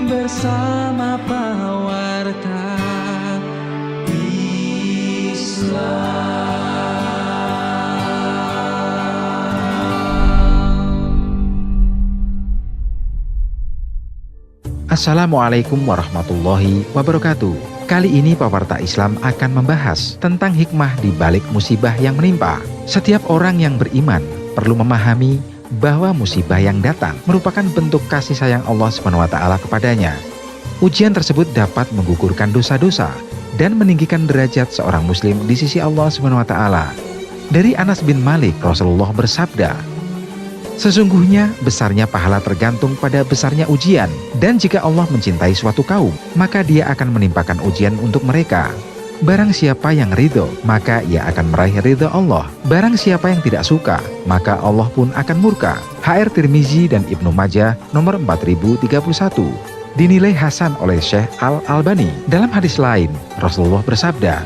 bersama pewarta Assalamualaikum warahmatullahi wabarakatuh. Kali ini Pewarta Islam akan membahas tentang hikmah di balik musibah yang menimpa. Setiap orang yang beriman perlu memahami bahwa musibah yang datang merupakan bentuk kasih sayang Allah SWT kepadanya. Ujian tersebut dapat menggugurkan dosa-dosa dan meninggikan derajat seorang muslim di sisi Allah SWT. Dari Anas bin Malik, Rasulullah bersabda, "Sesungguhnya besarnya pahala tergantung pada besarnya ujian, dan jika Allah mencintai suatu kaum, maka Dia akan menimpakan ujian untuk mereka. Barang siapa yang ridho, maka ia akan meraih ridho Allah. Barang siapa yang tidak suka, maka Allah pun akan murka." HR Tirmizi dan Ibnu Majah nomor 4031. Dinilai hasan oleh Syekh Al-Albani. Dalam hadis lain, Rasulullah bersabda,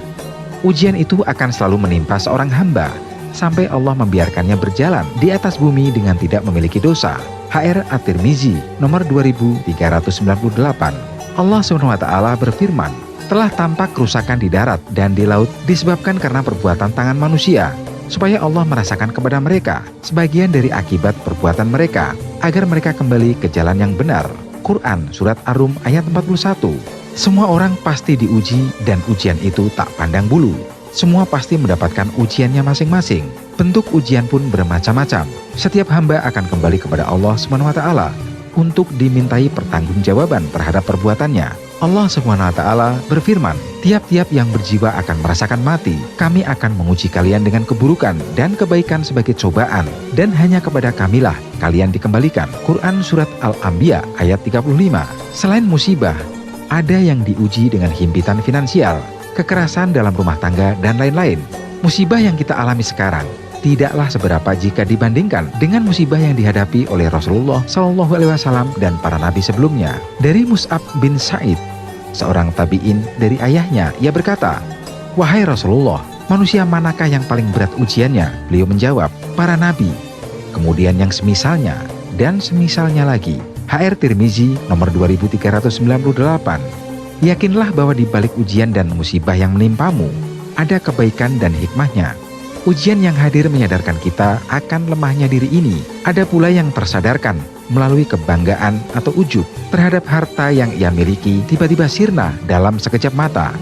"Ujian itu akan selalu menimpa seorang hamba sampai Allah membiarkannya berjalan di atas bumi dengan tidak memiliki dosa." HR At-Tirmizi nomor 2398. Allah SWT berfirman, "Telah tampak kerusakan di darat dan di laut disebabkan karena perbuatan tangan manusia, supaya Allah merasakan kepada mereka sebagian dari akibat perbuatan mereka, agar mereka kembali ke jalan yang benar." Quran Surat Ar-Rum ayat 41. Semua orang pasti diuji dan ujian itu tak pandang bulu. Semua pasti mendapatkan ujiannya masing-masing. Bentuk ujian pun bermacam-macam. Setiap hamba akan kembali kepada Allah SWT untuk dimintai pertanggungjawaban terhadap perbuatannya. Allah SWT berfirman, "Tiap-tiap yang berjiwa akan merasakan mati. Kami akan menguji kalian dengan keburukan dan kebaikan sebagai cobaan, dan hanya kepada Kamilah kalian dikembalikan." Quran Surat Al-Anbiya ayat 35. Selain musibah, ada yang diuji dengan himpitan finansial, kekerasan dalam rumah tangga, dan lain-lain. Musibah yang kita alami sekarang tidaklah seberapa jika dibandingkan dengan musibah yang dihadapi oleh Rasulullah SAW dan para nabi sebelumnya. Dari Mus'ab bin Sa'id, seorang tabi'in dari ayahnya, ia berkata, "Wahai Rasulullah, manusia manakah yang paling berat ujiannya?" Beliau menjawab, "Para nabi, kemudian yang semisalnya, dan semisalnya lagi." HR Tirmizi nomor 2398. Yakinlah bahwa di balik ujian dan musibah yang menimpamu, ada kebaikan dan hikmahnya. Ujian yang hadir menyadarkan kita akan lemahnya diri ini. Ada pula yang tersadarkan melalui kebanggaan atau ujub terhadap harta yang ia miliki tiba-tiba sirna dalam sekejap mata.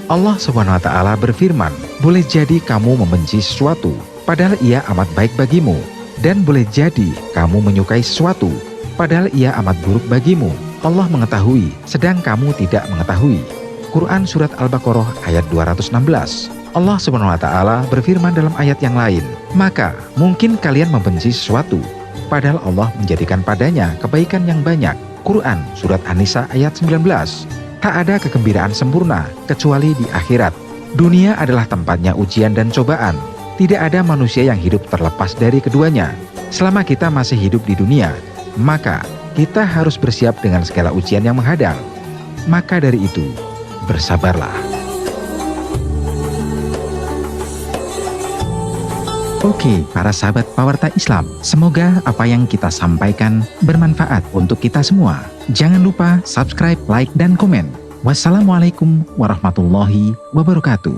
Allah SWT berfirman, "Boleh jadi kamu membenci sesuatu, padahal ia amat baik bagimu. Dan boleh jadi kamu menyukai sesuatu, padahal ia amat buruk bagimu. Allah mengetahui, sedang kamu tidak mengetahui." Quran Surat Al-Baqarah ayat 216. Allah SWT berfirman dalam ayat yang lain, "Maka mungkin kalian membenci sesuatu, padahal Allah menjadikan padanya kebaikan yang banyak." Quran Surat An-Nisa ayat 19. Tak ada kegembiraan sempurna kecuali di akhirat. Dunia adalah tempatnya ujian dan cobaan. Tidak ada manusia yang hidup terlepas dari keduanya. Selama kita masih hidup di dunia, maka kita harus bersiap dengan segala ujian yang menghadang. Maka dari itu, bersabarlah. Oke, para sahabat Pewarta Islam, semoga apa yang kita sampaikan bermanfaat untuk kita semua. Jangan lupa subscribe, like, dan komen. Wassalamualaikum warahmatullahi wabarakatuh.